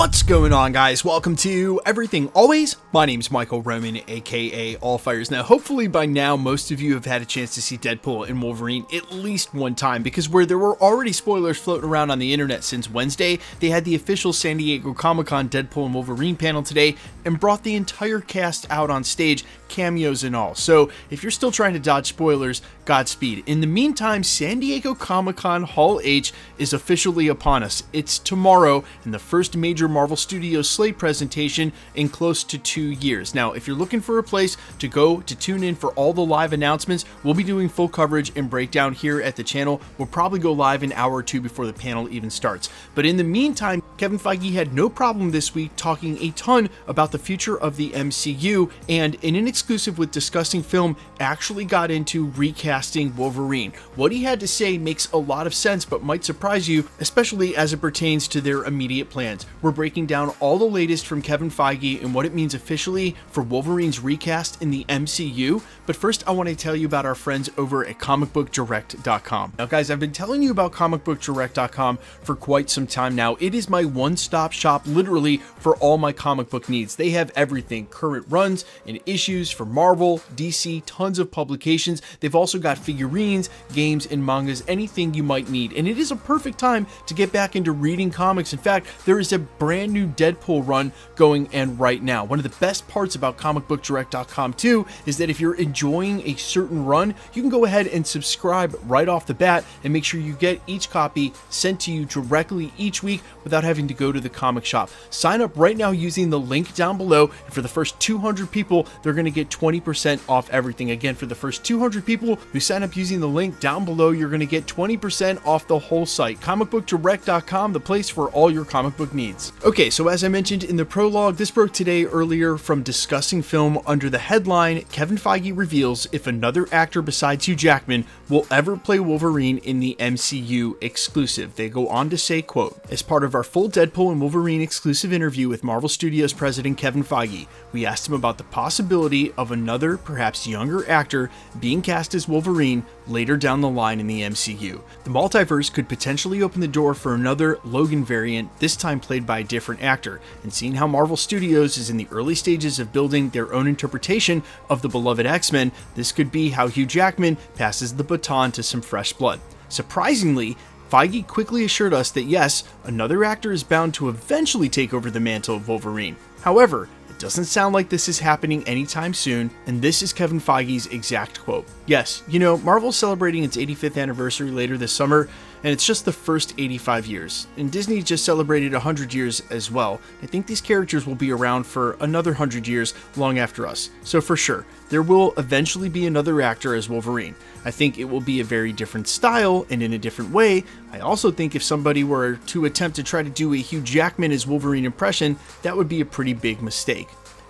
What's going on, guys? Welcome to Everything Always. My name's Michael Roman, aka Allfires. Now, hopefully by now, most of you have had a chance to see Deadpool and Wolverine at least one time, because where there were already spoilers floating around on the internet since Wednesday, they had the official San Diego Comic-Con Deadpool and Wolverine panel today and brought the entire cast out on stage, cameos and all. So if you're still trying to dodge spoilers, Godspeed. In the meantime, San Diego Comic-Con Hall H is officially upon us. It's tomorrow, and the first major Marvel Studios slate presentation in close to 2 years. Now, if you're looking for a place to go to tune in for all the live announcements, we'll be doing full coverage and breakdown here at the channel. We'll probably go live an hour or two before the panel even starts. But in the meantime, Kevin Feige had no problem this week talking a ton about the future of the MCU, and in an exclusive with Discussing Film, actually got into recasting Wolverine. What he had to say makes a lot of sense, but might surprise you, especially as it pertains to their immediate plans. We're breaking down all the latest from Kevin Feige and what it means officially for Wolverine's recast in the MCU. But first, I want to tell you about our friends over at comicbookdirect.com. Now, guys, I've been telling you about comicbookdirect.com for quite some time now. It is my one-stop shop, literally, for all my comic book needs. They have everything, current runs and issues for Marvel, DC, tons of publications. They've also got figurines, games, and mangas, anything you might need. And it is a perfect time to get back into reading comics. In fact, there is a brand new Deadpool run going and right now. One of the best parts about comicbookdirect.com too is that if you're enjoying a certain run, you can go ahead and subscribe right off the bat and make sure you get each copy sent to you directly each week without having to go to the comic shop. Sign up right now using the link down below, and for the first 200 people, they're going to get 20% off everything. Again, for the first 200 people who sign up using the link down below, you're going to get 20% off the whole site. comicbookdirect.com, the place for all your comic book needs. Okay, so as I mentioned in the prologue, this broke today earlier from Discussing Film under the headline, Kevin Feige reveals if another actor besides Hugh Jackman will ever play Wolverine in the MCU exclusive. They go on to say, quote, as part of our full Deadpool and Wolverine exclusive interview with Marvel Studios president Kevin Feige, we asked him about the possibility of another, perhaps younger actor being cast as Wolverine later down the line in the MCU. The multiverse could potentially open the door for another Logan variant, this time played by a different actor, and seeing how Marvel Studios is in the early stages of building their own interpretation of the beloved X-Men, this could be how Hugh Jackman passes the baton to some fresh blood. Surprisingly, Feige quickly assured us that yes, another actor is bound to eventually take over the mantle of Wolverine. However, it doesn't sound like this is happening anytime soon, and this is Kevin Feige's exact quote. Yes, you know, Marvel's celebrating its 85th anniversary later this summer, and it's just the first 85 years. And Disney just celebrated 100 years as well. I think these characters will be around for another 100 years long after us. So for sure, there will eventually be another actor as Wolverine. I think it will be a very different style and in a different way. I also think if somebody were to attempt to try to do a Hugh Jackman as Wolverine impression, that would be a pretty big mistake.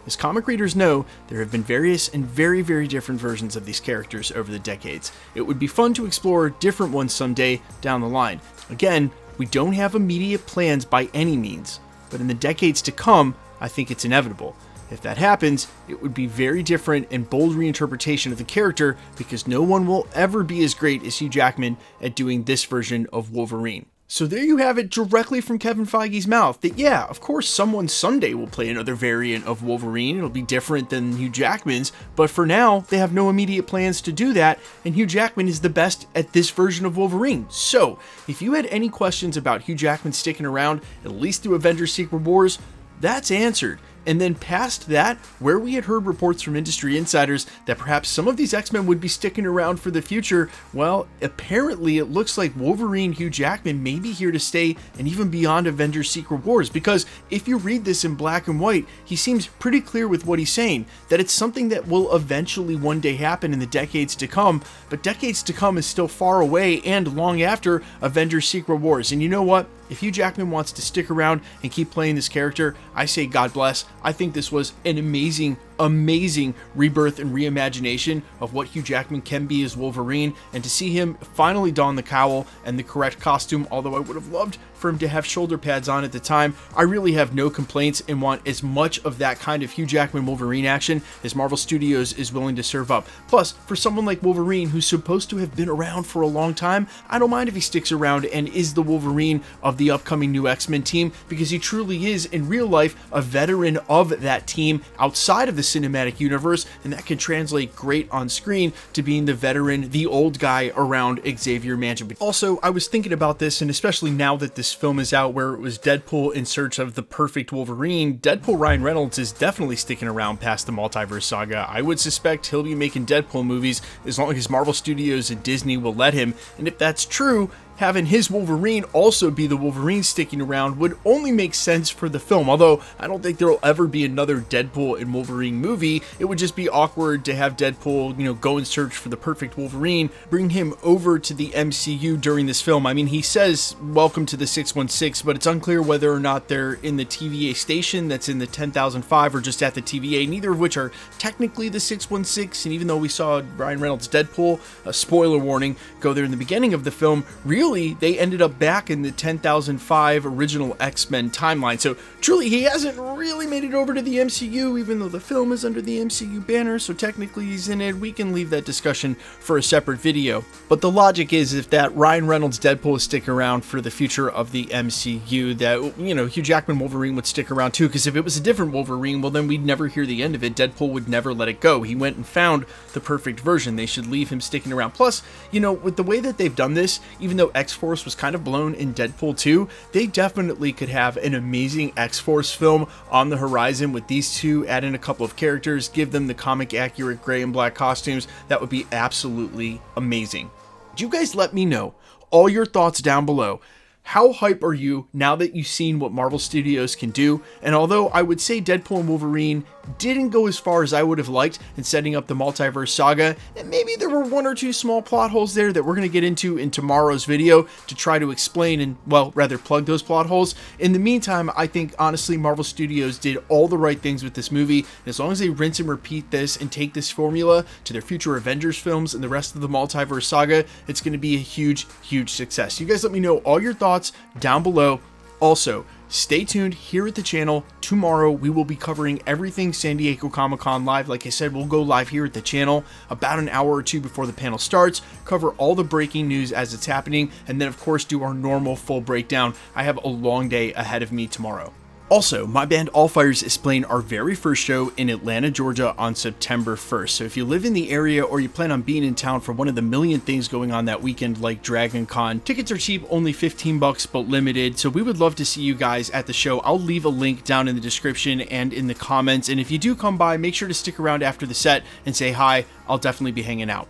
As comic readers know, there have been various and very, very different versions of these characters over the decades. It would be fun to explore different ones someday down the line. Again, we don't have immediate plans by any means, but in the decades to come, I think it's inevitable. If that happens, it would be very different and bold reinterpretation of the character, because no one will ever be as great as Hugh Jackman at doing this version of Wolverine. So there you have it, directly from Kevin Feige's mouth, that yeah, of course someone someday will play another variant of Wolverine. It'll be different than Hugh Jackman's, but for now, they have no immediate plans to do that, and Hugh Jackman is the best at this version of Wolverine. So, if you had any questions about Hugh Jackman sticking around, at least through Avengers Secret Wars, that's answered. And then past that, where we had heard reports from industry insiders that perhaps some of these X-Men would be sticking around for the future, well, apparently it looks like Wolverine Hugh Jackman may be here to stay and even beyond Avengers Secret Wars, because if you read this in black and white, he seems pretty clear with what he's saying, that it's something that will eventually one day happen in the decades to come, but decades to come is still far away and long after Avengers Secret Wars. And you know what? If Hugh Jackman wants to stick around and keep playing this character, I say God bless. I think this was an amazing amazing rebirth and reimagination of what Hugh Jackman can be as Wolverine, and to see him finally don the cowl and the correct costume, although I would have loved for him to have shoulder pads on at the time, I really have no complaints and want as much of that kind of Hugh Jackman Wolverine action as Marvel Studios is willing to serve up. Plus, for someone like Wolverine, who's supposed to have been around for a long time, I don't mind if he sticks around and is the Wolverine of the upcoming new X-Men team, because he truly is, in real life, a veteran of that team outside of the cinematic universe, and that can translate great on screen to being the veteran, the old guy around Xavier Mansion. Also, I was thinking about this, and especially now that this film is out, where it was Deadpool in search of the perfect Wolverine, Deadpool Ryan Reynolds is definitely sticking around past the Multiverse Saga. I would suspect he'll be making Deadpool movies as long as Marvel Studios and Disney will let him, and if that's true, having his Wolverine also be the Wolverine sticking around would only make sense for the film, although I don't think there'll ever be another Deadpool and Wolverine movie. It would just be awkward to have Deadpool, go and search for the perfect Wolverine, bring him over to the MCU during this film. I mean, he says, welcome to the 616, but it's unclear whether or not they're in the TVA station that's in the 10,005 or just at the TVA, neither of which are technically the 616, and even though we saw Ryan Reynolds' Deadpool, a spoiler warning, go there in the beginning of the film, really, they ended up back in the 10,005 original X-Men timeline. So truly, he hasn't really made it over to the MCU, even though the film is under the MCU banner, so technically he's in it. We can leave that discussion for a separate video. But the logic is, if that Ryan Reynolds Deadpool is sticking around for the future of the MCU, that, Hugh Jackman Wolverine would stick around too, because if it was a different Wolverine, well, then we'd never hear the end of it. Deadpool would never let it go. He went and found the perfect version. They should leave him sticking around. Plus, with the way that they've done this, even though X-Force was kind of blown in Deadpool 2, they definitely could have an amazing X-Force film on the horizon with these two, add in a couple of characters, give them the comic accurate gray and black costumes. That would be absolutely amazing. Do you guys let me know all your thoughts down below. How hype are you now that you've seen what Marvel Studios can do? And although I would say Deadpool and Wolverine didn't go as far as I would have liked in setting up the Multiverse Saga, and maybe there were one or two small plot holes there that we're going to get into in tomorrow's video to try to explain and, well, rather plug those plot holes. In the meantime, I think honestly Marvel Studios did all the right things with this movie, and as long as they rinse and repeat this and take this formula to their future Avengers films and the rest of the Multiverse Saga, it's going to be a huge, huge success. You guys let me know all your thoughts down below. Also, stay tuned here at the channel. Tomorrow we will be covering everything San Diego Comic-Con live. Like I said, we'll go live here at the channel about an hour or two before the panel starts, cover all the breaking news as it's happening, and then of course do our normal full breakdown. I have a long day ahead of me tomorrow. Also, my band All Fires is playing our very first show in Atlanta, Georgia on September 1st. So if you live in the area or you plan on being in town for one of the million things going on that weekend like Dragon Con, tickets are cheap, only $15 but limited. So we would love to see you guys at the show. I'll leave a link down in the description and in the comments. And if you do come by, make sure to stick around after the set and say hi. I'll definitely be hanging out.